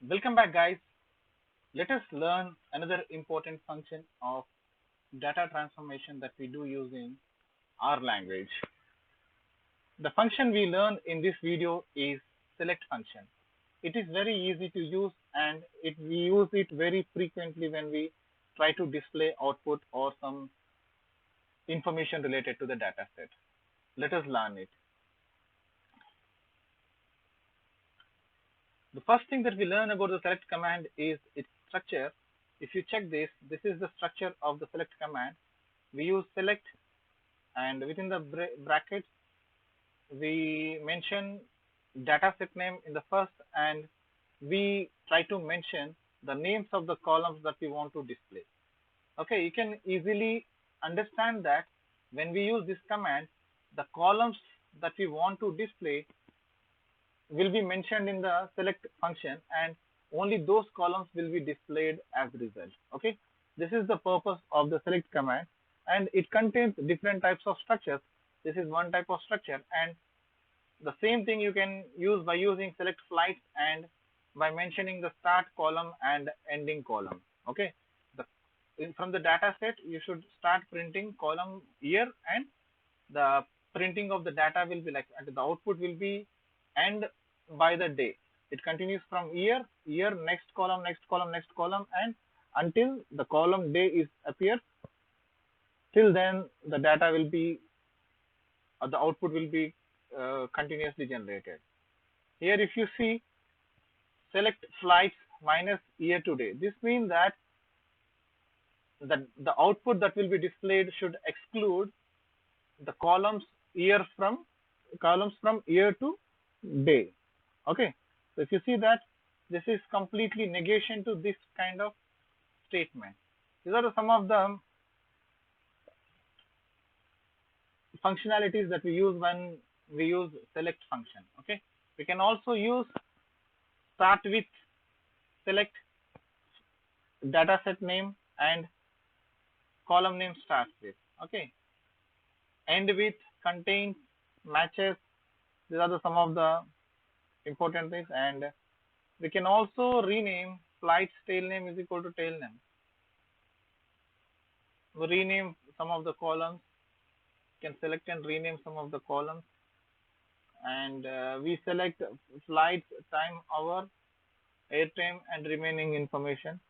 Welcome back, guys. Let us learn another important function of data transformation that we do using our language. The function we learn in this video is select function. It is very easy to use and we use it very frequently when we try to display output or some information related to the data set. Let us learn it. The first thing that we learn about the select command is its structure. If you check this is the structure of the select command. We use select, and within the brackets we mention dataset name in the first, and we try to mention the names of the columns that we want to display. Okay, you can easily understand that when we use this command, the columns that we want to display will be mentioned in the select function, and only those columns will be displayed as a result. Okay, this is the purpose of the select command, and it contains different types of structures. This is one type of structure, and the same thing you can use by using select flights and by mentioning the start column and ending column. Okay, from the data set you should start printing column year, and the printing of the data will be like, and the output will be end by the day. It continues from year, next column, next column, next column, and until the column day is appears. Till then the data will be the output will be continuously generated. Here if you see select flights minus year to day, this means that the output that will be displayed should exclude the columns from year to day. Okay, so if you see that, this is completely negation to this kind of statement. These are some of the functionalities that we use when we use select function. Okay, we can also use start with select dataset name and column name starts with. Okay, end with, contains, matches. These are some of the important things, and we can also rename flight's tail name is equal to tail name. We rename some of the columns, can select and rename some of the columns, and we select flights, time, hour, airtime, and remaining information.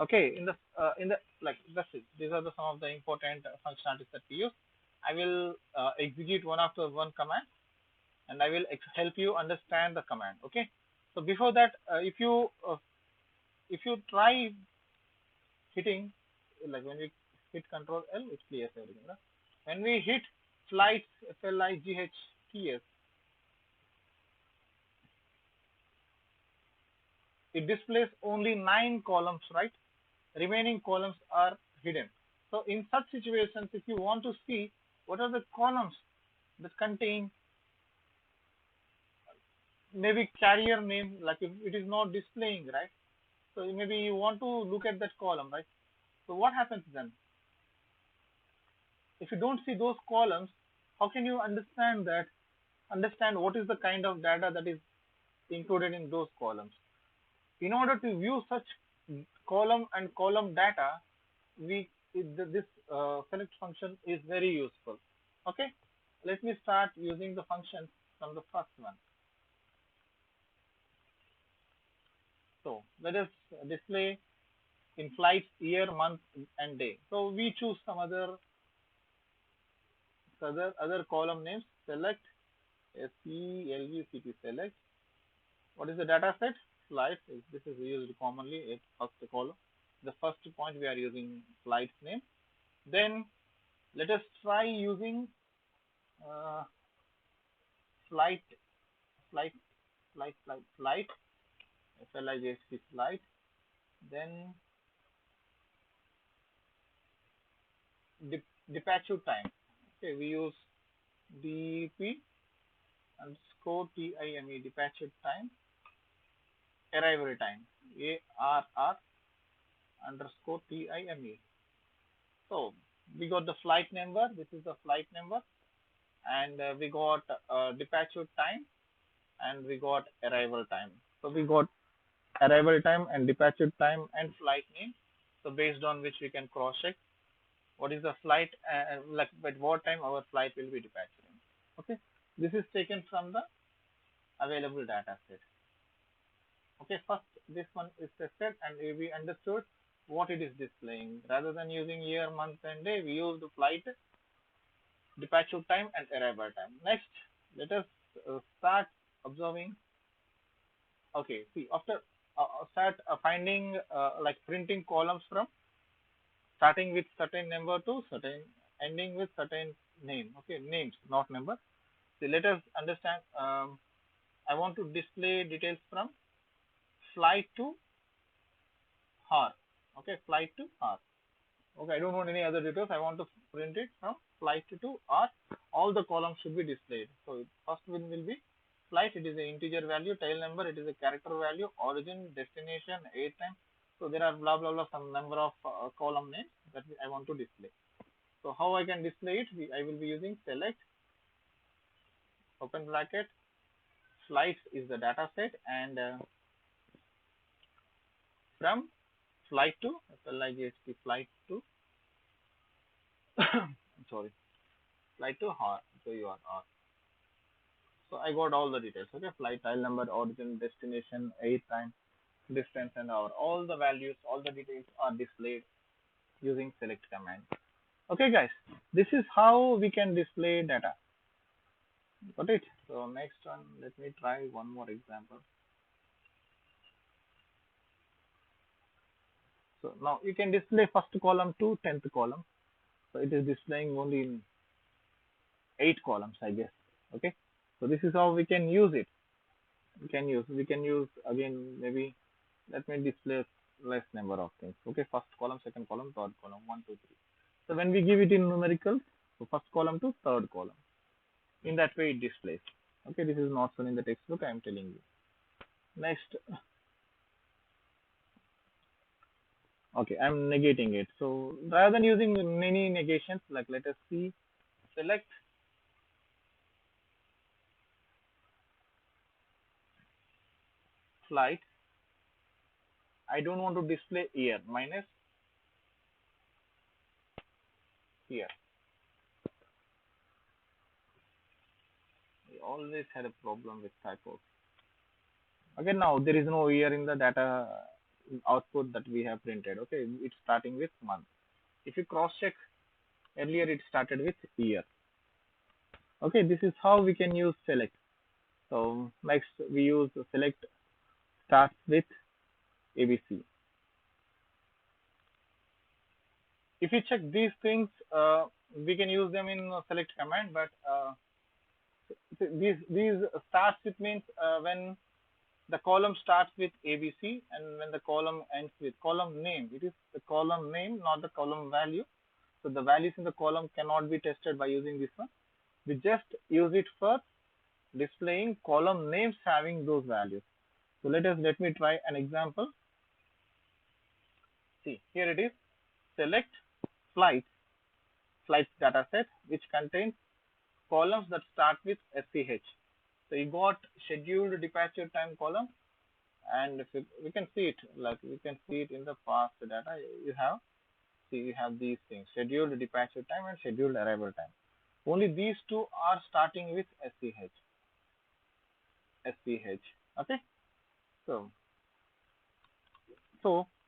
Okay, in the like that's it. These are some of the important functionalities that we use. I will execute one after one command, and I will help you understand the command. Okay, so before that, if you try hitting, like when we hit Control L, it clears everything. No? When we hit flights, FLIGHTS, it displays only 9 columns, right? Remaining columns are hidden. So in such situations, if you want to see what are the columns that contain maybe carrier name, like if it is not displaying, right? So maybe you want to look at that column, right? So what happens then? If you don't see those columns, how can you understand what is the kind of data that is included in those columns? In order to view such column and column data, this select function is very useful. Okay, let me start using the function from the first one. So let us display in flights year, month, and day. So we choose some other column names. Select SELUCT select. What is the data set? Flights. This is used commonly. First column. The first point we are using flight's name. Then let us try using flight, FLIGHT, flight. Then departure time. Okay, we use DP underscore TIME, departure time. Arrival time, ARR underscore TIME. So we got the flight number. This is the flight number, and we got departure time, and we got arrival time. So we got arrival time and departure time and flight name. So based on which we can cross check what is the flight, like at what time our flight will be departing. Okay, this is taken from the available data set. Okay, first this one is tested and we understood what it is displaying. Rather than using year, month, and day, we use the flight, departure time, and arrival time. Next, let us start observing. Okay, see after start finding like printing columns from starting with certain number to certain ending with certain name. Okay, names, not number. So let us understand. I want to display details from flight to hour. Okay, flight to hour. Okay, I don't want any other details. I want to print it from flight to hour. All the columns should be displayed. So first one will be flight. It is an integer value. Tail number. It is a character value. Origin, destination, air time. So there are blah blah blah some number of column names that I want to display. So how I can display it? I will be using select open bracket flights is the data set and from flight to flight to sorry flight to hour. So you are. So I got all the details. Okay, flight tile number, origin, destination, air time, distance, and hour. All the values, all the details are displayed using select command. Okay, guys, this is how we can display data. Got it? So next one, let me try one more example. So now you can display first column to 10th column. So it is displaying only in 8 columns, I guess. Okay. So this is how we can use it. We can use again maybe let me display less number of things. Okay, first column, second column, third column, 1, 2, 3. So when we give it in numericals, so first column to third column, in that way it displays. Okay, this is not shown in the textbook. I am telling you. Next, okay, I am negating it. So rather than using many negations, like let us see, select flight. I don't want to display year minus year. We always had a problem with typos. Again, now there is no year in the data output that we have printed. Okay, it's starting with month. If you cross check, earlier it started with year. Okay, this is how we can use select. So next we use select starts with ABC. If you check these things, we can use them in select command, but these starts with means when the column starts with ABC and when the column ends with column name, it is the column name, not the column value. So the values in the column cannot be tested by using this one. We just use it for displaying column names having those values. So let me try an example. See, here it is. Select flight data set which contains columns that start with SCH. So you got scheduled departure time column, and if we can see it, like we can see it in the past data you have. See, you have these things: scheduled departure time and scheduled arrival time. Only these two are starting with SCH. Okay. So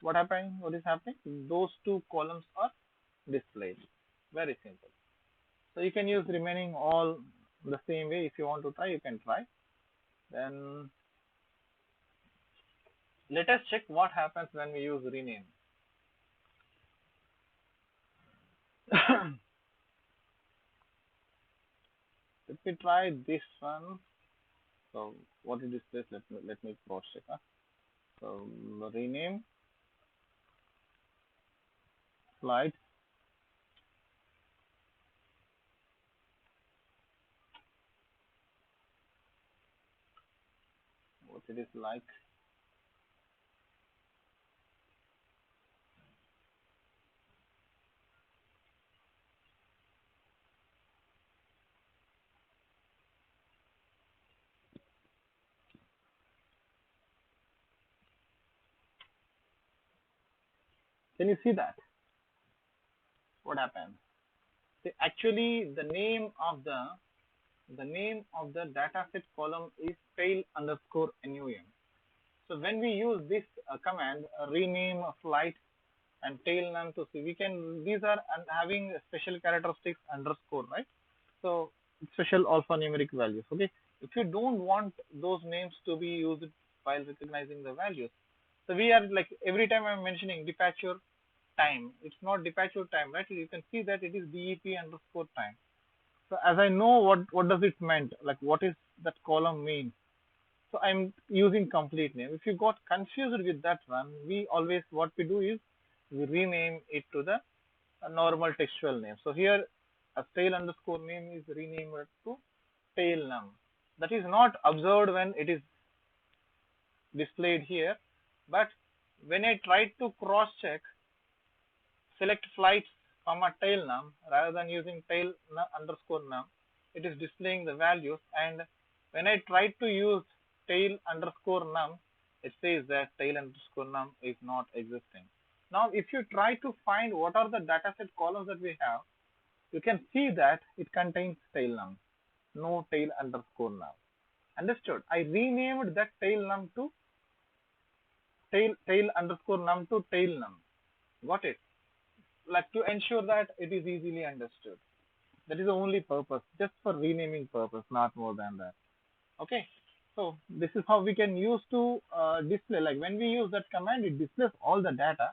what happening? What is happening? Those two columns are displayed. Very simple. So you can use remaining all the same way. If you want to try, you can try. Then let us check what happens when we use rename. Let me try this one. So what it displays, let me cross check. So rename flight what it is like. Can you see that? What happened? See, actually, the name of the dataset column is tail underscore num. So when we use this command, rename flight and tail num to see, we can, these are having special characteristics underscore, right? So special alphanumeric values. Okay. If you don't want those names to be used while recognizing the values, so we are like every time I'm mentioning departure time, it's not departure time, right? You can see that it is DEP underscore time. So as I know what does it meant, like what is that column mean, so I'm using complete name. If you got confused with that one, we always, what we do is we rename it to the normal textual name. So here a tail underscore name is renamed to tail num. That is not observed when it is displayed here, but when I try to cross check select flights comma tail num rather than using tail underscore num, it is displaying the values. And when I try to use tail underscore num, it says that tail underscore num is not existing. Now, if you try to find what are the dataset columns that we have, you can see that it contains tail num, no tail underscore num. Understood? I renamed that tail num to tail underscore num to tail num. Got it? Like to ensure that it is easily understood. That is the only purpose, just for renaming purpose, not more than that. Okay. So this is how we can use to display. Like when we use that command, it displays all the data.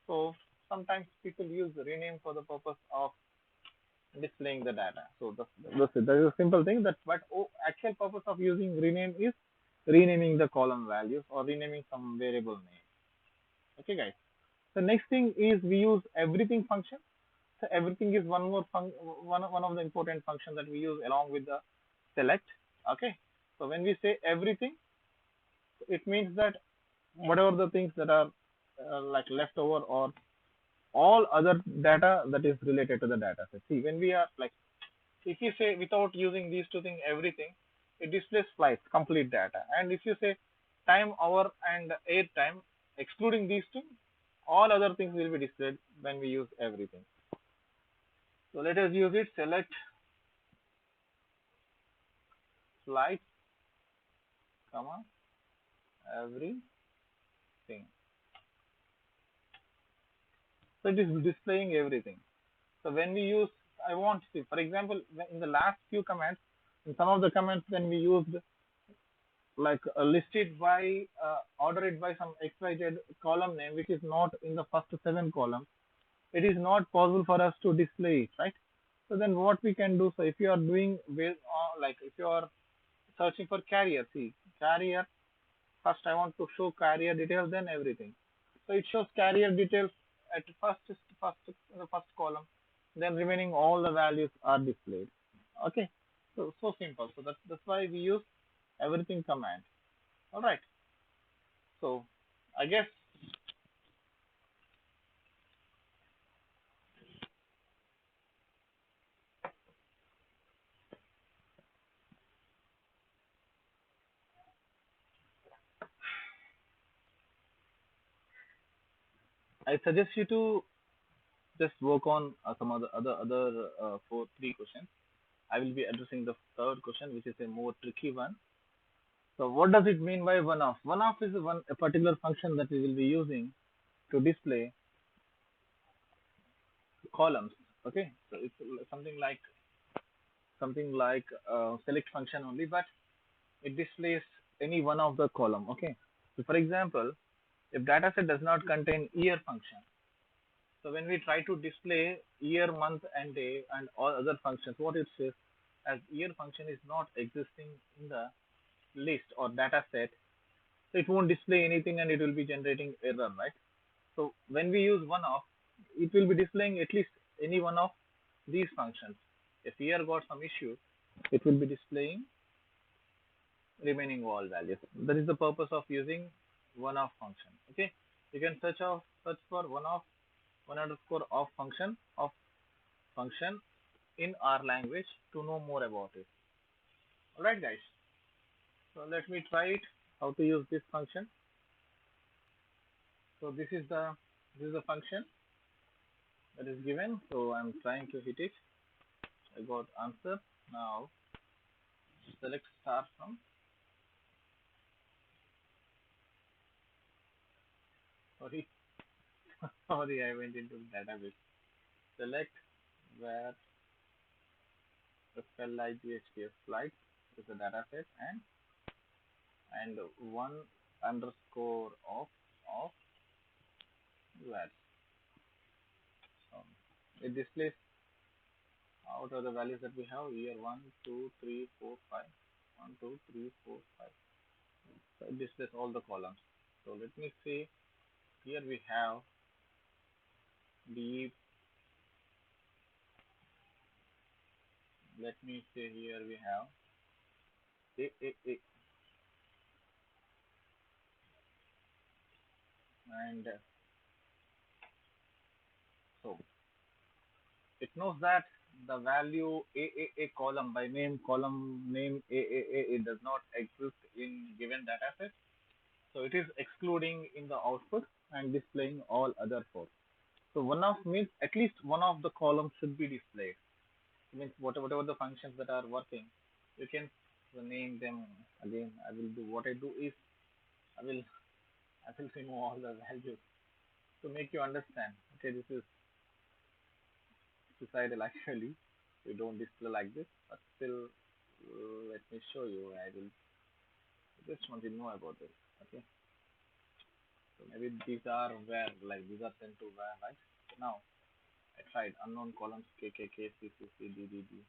So sometimes people use the rename for the purpose of displaying the data. So that's it. That is a simple thing. That but actual purpose of using rename is renaming the column values or renaming some variable name. Okay, guys. The next thing is we use everything function. So everything is one of the important functions that we use along with the select. Okay. So when we say everything, it means that whatever the things that are like leftover or all other data that is related to the data set. See, when we are like, if you say without using these two things, everything, it displays flights, complete data. And if you say time, hour, and air time, excluding these two, all other things will be displayed when we use everything. So let us use it, select flights, comma, everything. So it is displaying everything. So when we use, I want to see, for example, in the last few commands, in some of the commands when we used like list it by, order it by some XYZ column name, which is not in the first 7 columns, it is not possible for us to display it, right? So then what we can do, so if you are doing with, like if you are searching for carrier, see carrier, first I want to show carrier details, then everything. So it shows carrier details at first in the first column, then remaining all the values are displayed. Okay, so simple. So that's why we use everything command. All right. So I guess I suggest you to just work on some other 3 questions. I will be addressing the third question, which is a more tricky one. So what does it mean by one-off? One-off is a particular function that we will be using to display columns. Okay, so it's something like select function only, but it displays any one of the column. Okay, so for example, if dataset does not contain year function, so when we try to display year, month, and day, and all other functions, what it says, as year function is not existing in the list or data set, so it won't display anything and it will be generating error, right? So when we use one of, it will be displaying at least any one of these functions. If year got some issue, it will be displaying remaining all values. That is the purpose of using one of function. Okay, you can search for one underscore of function in R language to know more about it. Alright guys, so let me try it how to use this function. So this is the This is a function that is given, so I'm trying to hit it. I got answer. Now select star from, sorry, sorry, I went into database. Select where the spell like DHTF flight is the data set, and one underscore of where. So it displays out of the values that we have here 1, 2, 3, 4, 5. 1, 2, 3, 4, 5. So it displays all the columns. So let me see. Here we have the, let me say here we have a, and so it knows that the value a column by name, column name a, it does not exist in given data set, so it is excluding in the output and displaying all other four. So one of means at least one of the columns should be displayed. It means whatever the functions that are working, you can name them. Again, I will do what I do is I will I will remove all the values to make you understand. Okay, this is suicidal actually. We don't display like this, but still, let me show you. I will just want to know about this. Okay, so maybe these are where, like these are sent to where, right? Now I tried unknown columns K K K C C C D D D.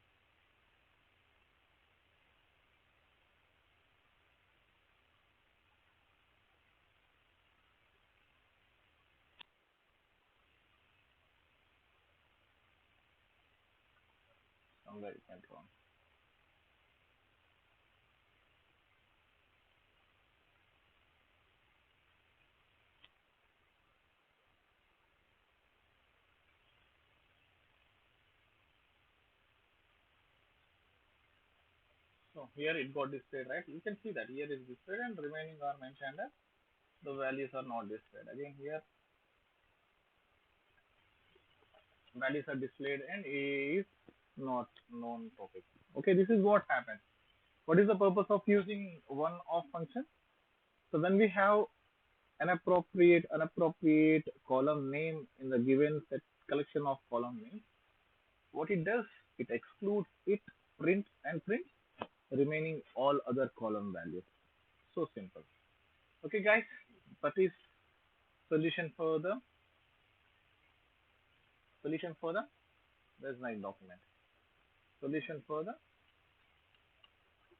Somewhere it went wrong. So here it got displayed, right? You can see that here is displayed and remaining are mentioned as the values are not displayed. Again here values are displayed and A is not known topic. Okay, this is what happens. What is the purpose of using one off function? So when we have an appropriate column name in the given set collection of column names, what it does, it excludes it, prints remaining all other column values. So simple. Okay guys, that is solution for the solution for the there's my document. Solution for the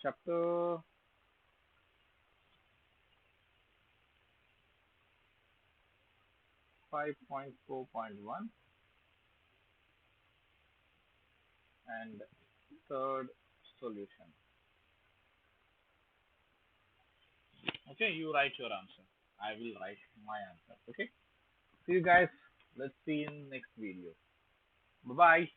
chapter 5.4.1 and third solution. Okay, you write your answer. I will write my answer. Okay. See you guys. Let's see in next video. Bye bye.